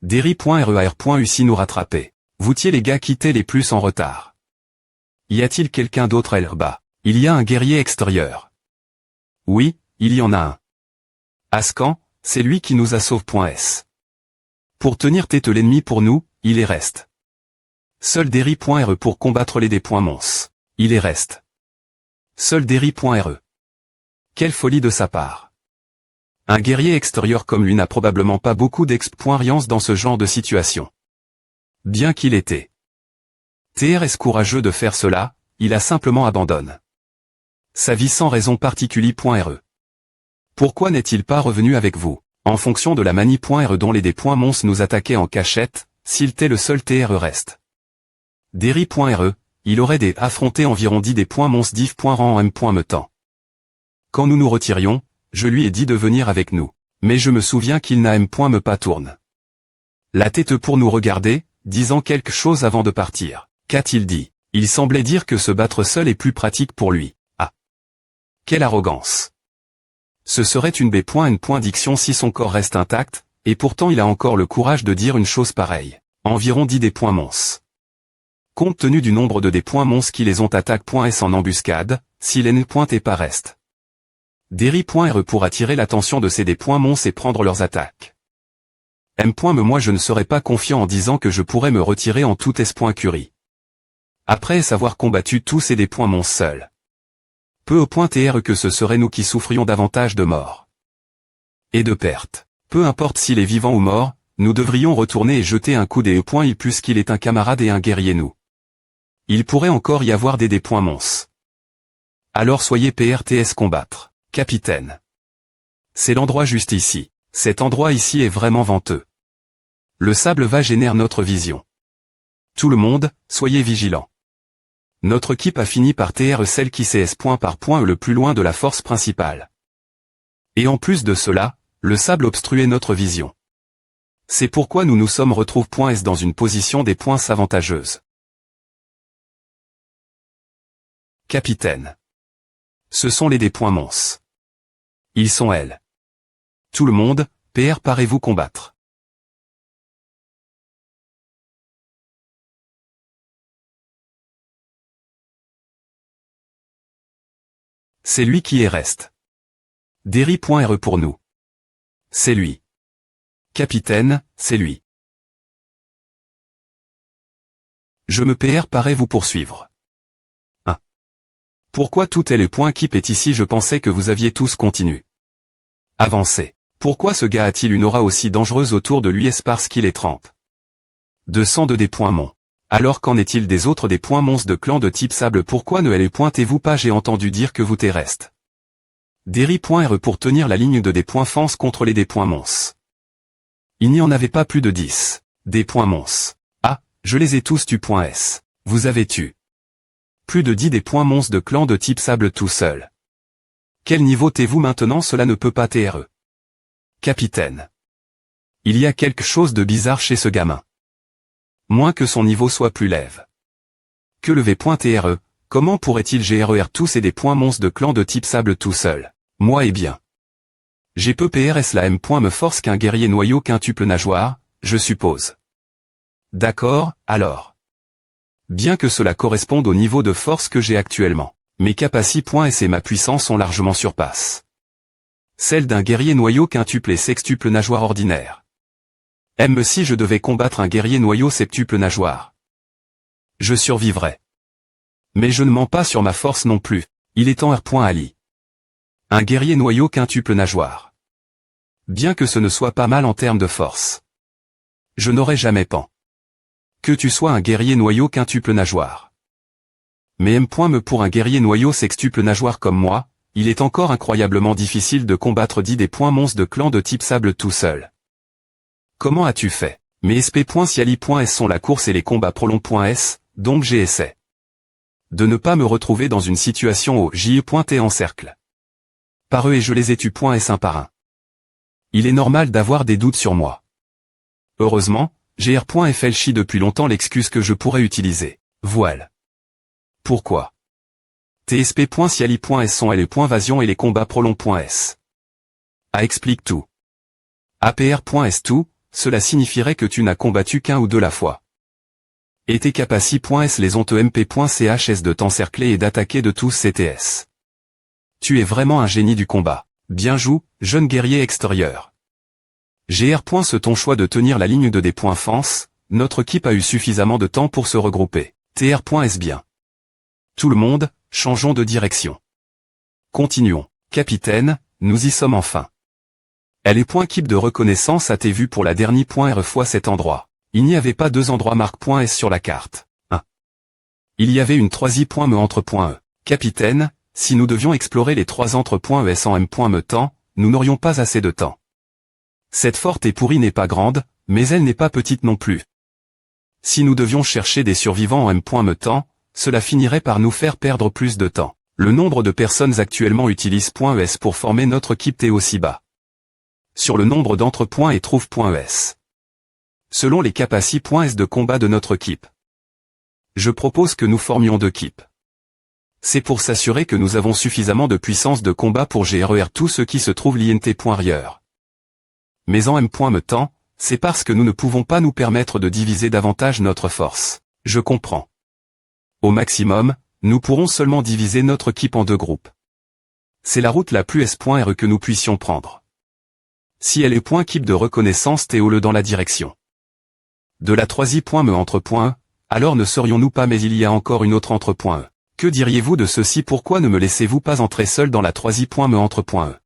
Derry.RER.UCI nous rattraper. Voutiez les gars quittez les plus en retard. Y a-t-il quelqu'un d'autre là-bas? Il y a un guerrier extérieur. Oui, il y en a un. Ascan, c'est lui qui nous a sauve.S. Pour tenir tête l'ennemi pour nous, il est reste. Seul Derry.RE pour combattre les mons. Il est reste. Seul Derry.RE. Quelle folie de sa part. Un guerrier extérieur comme lui n'a probablement pas beaucoup d'expérience dans ce genre de situation. Bien qu'il était TRS courageux de faire cela, il a simplement abandonné sa vie sans raison particulière.RE. Pourquoi n'est-il pas revenu avec vous? En fonction de la manie.RE dont les mons nous attaquaient en cachette, s'il était le seul TRE reste. Derry.RE, il aurait affronté environ 10 mons div.rang en M. temps. Quand nous nous retirions, je lui ai dit de venir avec nous. Mais je me souviens qu'il n'a M. me pas tourne la tête pour nous regarder, disant quelque chose avant de partir. Qu'a-t-il dit? Il semblait dire que se battre seul est plus pratique pour lui. Ah! Quelle arrogance! Ce serait une B.N. diction si son corps reste intact, et pourtant il a encore le courage de dire une chose pareille. Environ 10 mons. Compte tenu du nombre de mons qui les ont attaque.S en embuscade, s'il est pas reste. Derry.RE pour attirer l'attention de ces mons et prendre leurs attaques. M. Moi je ne serais pas confiant en disant que je pourrais me retirer en toute S.Curie. Après avoir combattu tous ces mons seuls. Peu au point TR que ce serait nous qui souffrions davantage de morts. Et de pertes. Peu importe s'il est vivant ou mort, nous devrions retourner et jeter un coup des points puisqu'il est un camarade et un guerrier nous. Il pourrait encore y avoir des mons. Alors soyez PRTS combattre. Capitaine. C'est l'endroit juste ici. Cet endroit ici est vraiment venteux. Le sable va générer notre vision. Tout le monde, soyez vigilants. Notre équipe a fini par TR celle qui s'est S par point le plus loin de la force principale. Et en plus de cela, le sable obstruait notre vision. C'est pourquoi nous nous sommes retrouvés.S dans une position des points avantageuse. Capitaine. Ce sont les mons. Ils sont elles. Tout le monde, PR parez-vous combattre. C'est lui qui est reste. Derry.RE pour nous. C'est lui. Capitaine, c'est lui. Je me PR parais vous poursuivre. 1. Pourquoi tout est le point keep est ici? Je pensais que vous aviez tous continu. Avancez. Pourquoi ce gars a-t-il une aura aussi dangereuse autour de lui? Est-ce parce qu'il est 30 202 mons. Alors qu'en est-il des autres mons de clan de type sable? Pourquoi ne les pointez-vous pas? J'ai entendu dire que vous reste. Derry.RE pour tenir la ligne de fence contre les mons. Il n'y en avait pas plus de 10. Mons. Ah, je les ai tous tu.S. Vous avez tu. Plus de 10 mons de clan de type sable tout seul. Quel niveau t'es-vous maintenant? Cela ne peut pas TRE. Capitaine. Il y a quelque chose de bizarre chez ce gamin. moins que son niveau soit plus lève. Que le V.TRE, comment pourrait-il gérer tous et des points monstres de clan de type sable tout seul? Moi et bien. J'ai peu PRS la M. me force qu'un guerrier noyau quintuple nageoire, je suppose. D'accord, alors. Bien que cela corresponde au niveau de force que j'ai actuellement, mes capacités.s et ma puissance ont largement surpassent celle d'un guerrier noyau quintuple et sextuple nageoire ordinaire. M. Si je devais combattre un guerrier noyau septuple nageoire, je survivrais. Mais je ne mens pas sur ma force non plus, il est en R.Ali. Un guerrier noyau quintuple nageoire. Bien que ce ne soit pas mal en termes de force, je n'aurais jamais pan. Que tu sois un guerrier noyau quintuple nageoire. Mais M. Me pour un guerrier noyau sextuple nageoire comme moi, il est encore incroyablement difficile de combattre 10 des points monstres de clan de type sable tout seul. Comment as-tu fait? Mes SP.Siali.S sont la course et les combats prolongs.S, donc j'essaie de ne pas me retrouver dans une situation au JE.T en cercle. Par eux et je les ai tu.S un par un. Il est normal d'avoir des doutes sur moi. Heureusement, j'ai R.FLCHI depuis longtemps l'excuse que je pourrais utiliser. Voile. Pourquoi? TSP.Siali.S sont les points vasion et les combats prolongs.S. A explique tout. APR.S tout, cela signifierait que tu n'as combattu qu'un ou deux la fois. Et tes capaci.S les ont MP.CHS de t'encercler et d'attaquer de tous CTS. Tu es vraiment un génie du combat. Bien joué, jeune guerrier extérieur. GR. Ce ton choix de tenir la ligne de des points fence, notre équipe a eu suffisamment de temps pour se regrouper. TR.S bien. Tout le monde, changeons de direction. Continuons. Capitaine, nous y sommes enfin. Elle est point équipe de reconnaissance a-t-elle vu pour la dernière .R fois cet endroit. Il n'y avait pas deux endroits marque.S sur la carte. 1. Il y avait une troisième .me entre .E. Capitaine, si nous devions explorer les trois entre .ES en M.me temps, nous n'aurions pas assez de temps. Cette forte et pourrie n'est pas grande, mais elle n'est pas petite non plus. Si nous devions chercher des survivants en M.me temps, cela finirait par nous faire perdre plus de temps. Le nombre de personnes actuellement utilisent .ES pour former notre équipe est aussi bas. Sur le nombre d'entre-points et trouve.ES. Selon les capacités.S de combat de notre équipe. Je propose que nous formions deux équipes. C'est pour s'assurer que nous avons suffisamment de puissance de combat pour gérer tout ce qui se trouve l'INT.ailleurs. Mais en M.me temps, c'est parce que nous ne pouvons pas nous permettre de diviser davantage notre force. Je comprends. Au maximum, nous pourrons seulement diviser notre équipe en deux groupes. C'est la route la plus S.R que nous puissions prendre. Si elle est point équipe de reconnaissance Théole dans la direction de la troisième .me entre .E, alors ne serions-nous pas mais il y a encore une autre entre .E. Que diriez-vous de ceci? Pourquoi ne me laissez-vous pas entrer seul dans la troisième .me entre .E?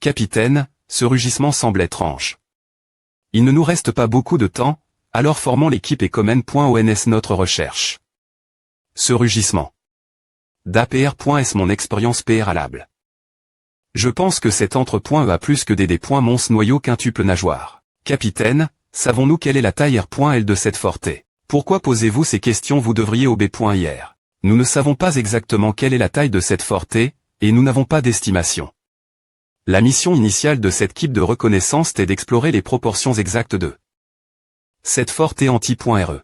Capitaine, ce rugissement semble étrange. Il ne nous reste pas beaucoup de temps, alors formons l'équipe et common.ons notre recherche. Ce rugissement. d'APR.S mon expérience préalable. Je pense que cet entre.E a plus que des points monstres noyaux quintuple nageoire. Capitaine, savons-nous quelle est la taille R.L de cette forté? Pourquoi posez-vous ces questions? Vous devriez au B.IR. Nous ne savons pas exactement quelle est la taille de cette forté, et nous n'avons pas d'estimation. La mission initiale de cette équipe de reconnaissance était d'explorer les proportions exactes de cette forté anti.RE.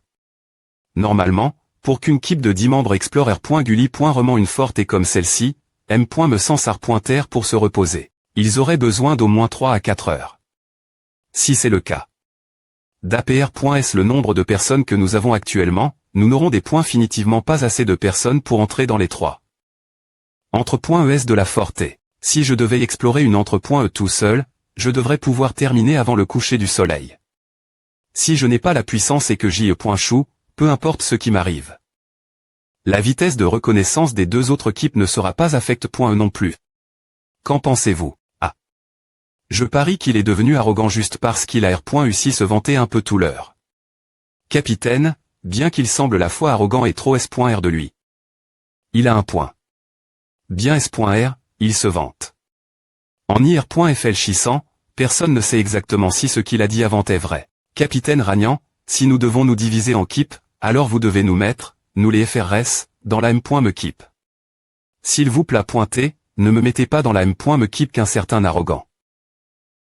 Normalement, pour qu'une équipe de 10 membres explore R.Gully.Remant une forte et comme celle-ci, M.me sans SAR.R pour se reposer, ils auraient besoin d'au moins 3 à 4 heures. Si c'est le cas d'APR.S le nombre de personnes que nous avons actuellement, nous n'aurons des points définitivement pas assez de personnes pour entrer dans les 3 entre.ES de la forté. Si je devais explorer une entre.E tout seul, je devrais pouvoir terminer avant le coucher du soleil. Si je n'ai pas la puissance et que j'y ai.chou, peu importe ce qui m'arrive. La vitesse de reconnaissance des deux autres équipes ne sera pas affecte.E non plus. Qu'en pensez-vous? Ah. Je parie qu'il est devenu arrogant juste parce qu'il a R.U6 se vanter un peu tout l'heure. Capitaine, bien qu'il semble la fois arrogant et trop S.R de lui. Il a un point. Bien S.R, il se vante. En IR.FL600, personne ne sait exactement si ce qu'il a dit avant est vrai. Capitaine Ragnan, si nous devons nous diviser en équipes, alors vous devez nous mettre, nous les FRS, dans la M.me équipe. S'il vous plaît pointer, ne me mettez pas dans la M.me équipe qu'un certain arrogant.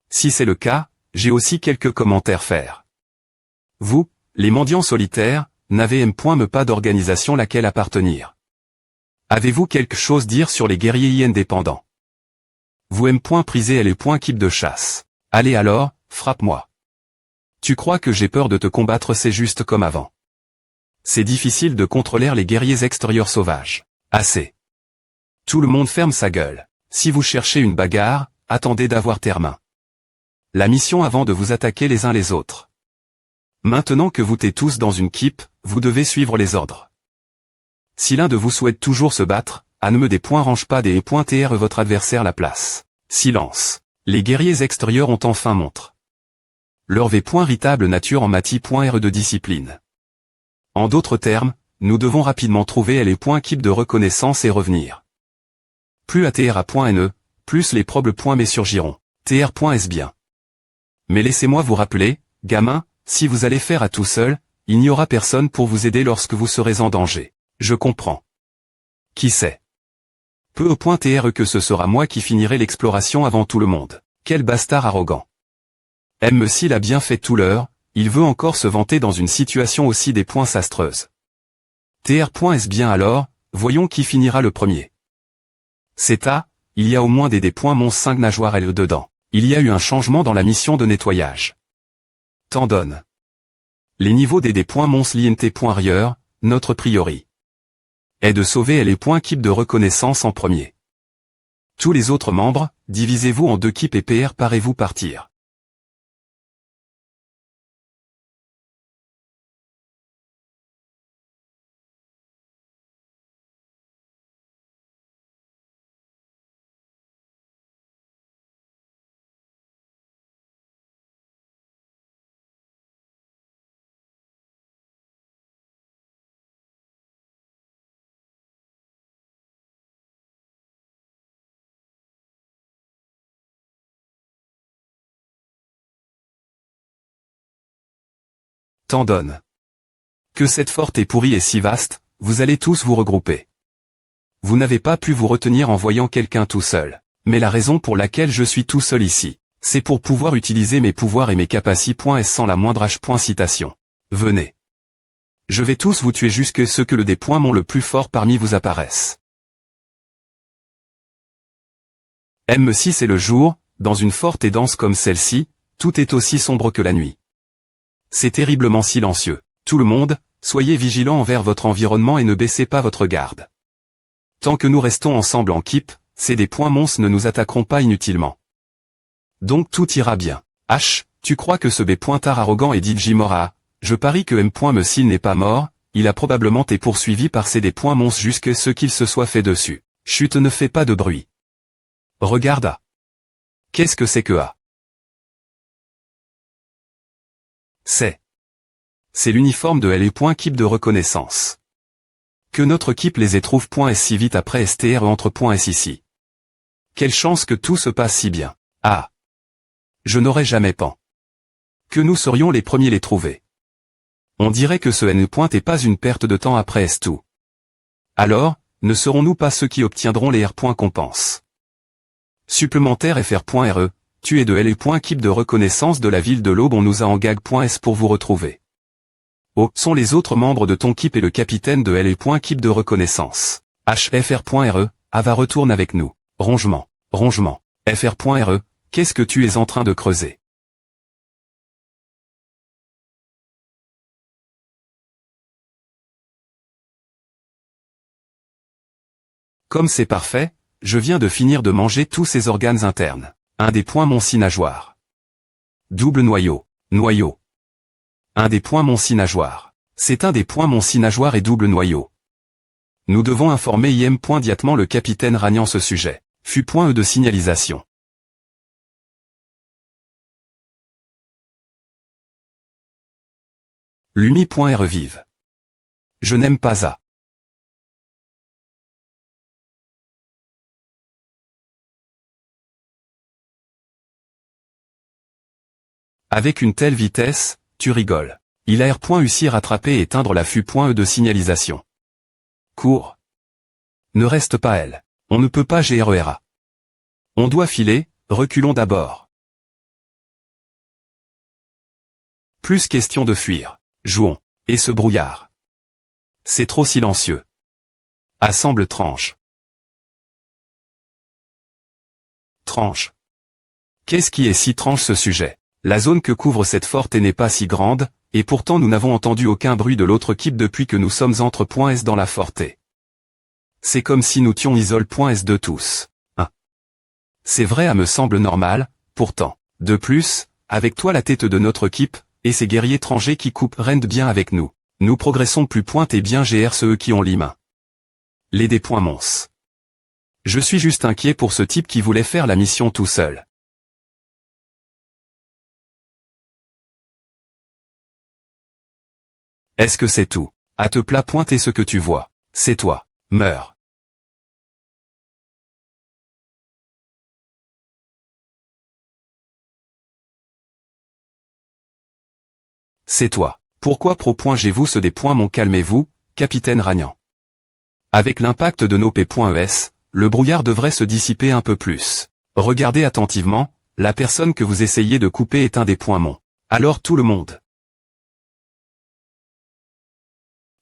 Si c'est le cas, j'ai aussi quelques commentaires faire. Vous, les mendiants solitaires, n'avez me pas d'organisation laquelle appartenir. Avez-vous quelque chose dire sur les guerriers indépendants? Vous prisé elle est keep de chasse. Allez alors, frappe-moi. Tu crois que j'ai peur de te combattre, c'est juste comme avant. C'est difficile de contrôler les guerriers extérieurs sauvages. Assez. Tout le monde ferme sa gueule. Si vous cherchez une bagarre, attendez d'avoir terre-main. La mission avant de vous attaquer les uns les autres. Maintenant que vous êtes tous dans une keep, vous devez suivre les ordres. Si l'un de vous souhaite toujours se battre, à ne me des points range pas des points tr votre adversaire la place. Silence. Les guerriers extérieurs ont enfin montre leur véritable nature en mati.re de discipline. En d'autres termes, nous devons rapidement trouver les points keep de reconnaissance et revenir. Plus à tr.ne, plus les problèmes surgiront. tr.s bien. Mais laissez-moi vous rappeler, gamin, si vous allez faire à tout seul, il n'y aura personne pour vous aider lorsque vous serez en danger. Je comprends. Qui sait? Peu au point tr que ce sera moi qui finirai l'exploration avant tout le monde. Quel bastard arrogant. S'il a bien fait tout l'heure, il veut encore se vanter dans une situation aussi des points sastreuse. tr.s bien alors, voyons qui finira le premier. C'est à, il y a au moins des points mons 5 nageoires L dedans. Il y a eu un changement dans la mission de nettoyage. T'en donne. Les niveaux des points mons lint.rieur, notre priori est de sauver les points keep de reconnaissance en premier. Tous les autres membres, divisez-vous en 2 keep et parez-vous partir. T'en donne. Que cette forte et pourrie est si vaste, vous allez tous vous regrouper. Vous n'avez pas pu vous retenir en voyant quelqu'un tout seul. Mais la raison pour laquelle je suis tout seul ici, c'est pour pouvoir utiliser mes pouvoirs et mes capacités. Sans la moindre citation. Venez. Je vais tous vous tuer jusqu'à ce que le des points mon le plus fort parmi vous apparaisse. Si c'est le jour, dans une forte et dense comme celle-ci, tout est aussi sombre que la nuit. C'est terriblement silencieux. Tout le monde, soyez vigilants envers votre environnement et ne baissez pas votre garde. Tant que nous restons ensemble en keep, ces des points monstres ne nous attaqueront pas inutilement. Donc tout ira bien. H, tu crois que ce B-pointard arrogant est dit Jimora? Je parie que M.Messil n'est pas mort, il a probablement été poursuivi par ces des points monstres jusqu'à ce qu'il se soit fait dessus. Chut, ne fais pas de bruit. Regarde A. Qu'est-ce que c'est que A? C'est l'uniforme de keep de reconnaissance. Que notre keep les éprouve si vite après str entre s ici. Quelle chance que tout se passe si bien. Ah. Je n'aurais jamais pen. Que nous serions les premiers les trouver. On dirait que ce n est pas une perte de temps après tout. Alors, ne serons-nous pas ceux qui obtiendront les compenses? Supplémentaire fr.re, tu es de keep de reconnaissance de la ville de l'Aube, on nous a en gag.s pour vous retrouver. Oh, sont les autres membres de ton keep et le capitaine de keep de reconnaissance. HFR.re, Ava retourne avec nous. Rongement. FR.re, qu'est-ce que tu es en train de creuser? Comme c'est parfait, je viens de finir de manger tous ces organes internes. Un des points mon nageoire. Double noyau. Un des points mon nageoire. C'est un des points mon nageoire et double noyau. Nous devons informer immédiatement le capitaine Ragnan ce sujet. Fut.e de signalisation. Lumi.re vive. Je n'aime pas A. Avec une telle vitesse, tu rigoles. Il a R.U rattraper et éteindre la fût.e de signalisation. Cours. Ne reste pas elle. On ne peut pas GRERA. On doit filer, reculons d'abord. Plus question de fuir. Jouons. Et ce brouillard. C'est trop silencieux. Assemble tranche. Tranche. Qu'est-ce qui est si tranche ce sujet? La zone que couvre cette forte n'est pas si grande, et pourtant nous n'avons entendu aucun bruit de l'autre équipe depuis que nous sommes entre .s dans la forté. C'est comme si nous tions isole.s de tous. C'est vrai, me semble normal, pourtant. De plus, avec toi la tête de notre équipe, et ces guerriers étrangers qui coupent rendent bien avec nous. Nous progressons plus et bien gr ceux qui ont les mains. Les des points mons. Je suis juste inquiet pour ce type qui voulait faire la mission tout seul. Est-ce que c'est tout? À te plat pointer ce que tu vois. C'est toi. Meurs. C'est toi. Pourquoi pro.g-vous ce des points mon calmez-vous, capitaine Ragnan. Avec l'impact de nos P.es, le brouillard devrait se dissiper un peu plus. Regardez attentivement, la personne que vous essayez de couper est un des points mon. Alors tout le monde.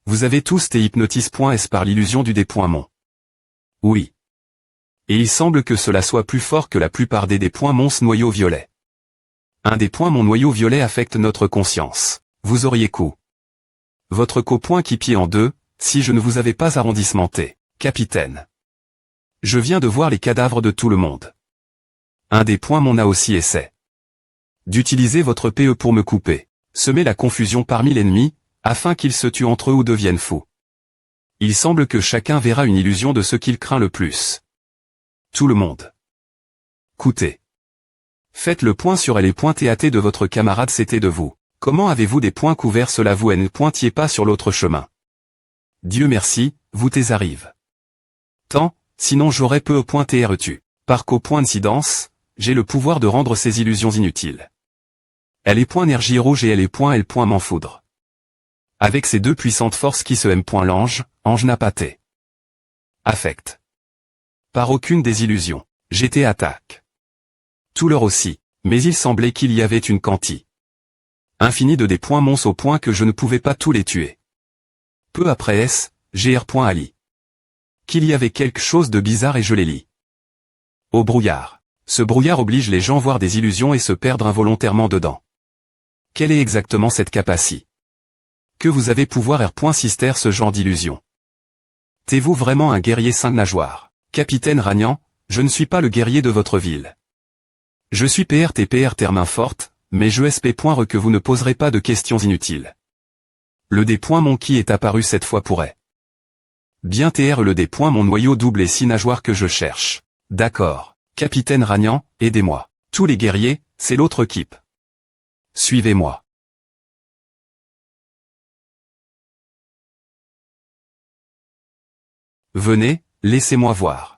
Vous avez tous été hypnotis.s par l'illusion du des points mon. Oui. Et il semble que cela soit plus fort que la plupart des points mons noyau violet. Un des points mon noyau violet affecte notre conscience. Vous auriez coup. Votre copoint qui plie en deux, si je ne vous avais pas arrondissementé, capitaine. Je viens de voir les cadavres de tout le monde. Un des points mon a aussi essaie d'utiliser votre PE pour me couper, semer la confusion parmi l'ennemi, afin qu'ils se tuent entre eux ou deviennent fous. Il semble que chacun verra une illusion de ce qu'il craint le plus. Tout le monde. Coûtez. Faites le point sur les points TAT de votre camarade, c'était de vous. Comment avez-vous des points couverts, cela vous ne pointiez pas sur l'autre chemin? Dieu merci, vous t'es arrive. Tant, sinon j'aurais peu pointé tu. Par qu'au point d'incidence, j'ai le pouvoir de rendre ces illusions inutiles. Elle est point énergie rouge et elle est point m'en foudre. Avec ces deux puissantes forces qui se aiment point l'ange, ange n'a pas té. Affect. Par aucune des illusions, j'étais attaque. Tout leur aussi, mais il semblait qu'il y avait une quantité infinie de des points mons au point que je ne pouvais pas tous les tuer. Peu après gr.ali. Qu'il y avait quelque chose de bizarre et je les lis. Au brouillard. Ce brouillard oblige les gens à voir des illusions et se perdre involontairement dedans. Quelle est exactement cette capacité? Que vous avez pouvoir R.Sister ce genre d'illusion? T'es-vous vraiment un guerrier 5 nageoires? Capitaine Ragnan, je ne suis pas le guerrier de votre ville. Je suis PRT main forte, mais je SP. Que vous ne poserez pas de questions inutiles. Le D. Mon qui est apparu cette fois pourrait. Bien le D. Mon noyau double et 6 nageoires que je cherche. D'accord. Capitaine Ragnan, aidez-moi. Tous les guerriers, c'est l'autre équipe. Suivez-moi. Venez, laissez-moi voir.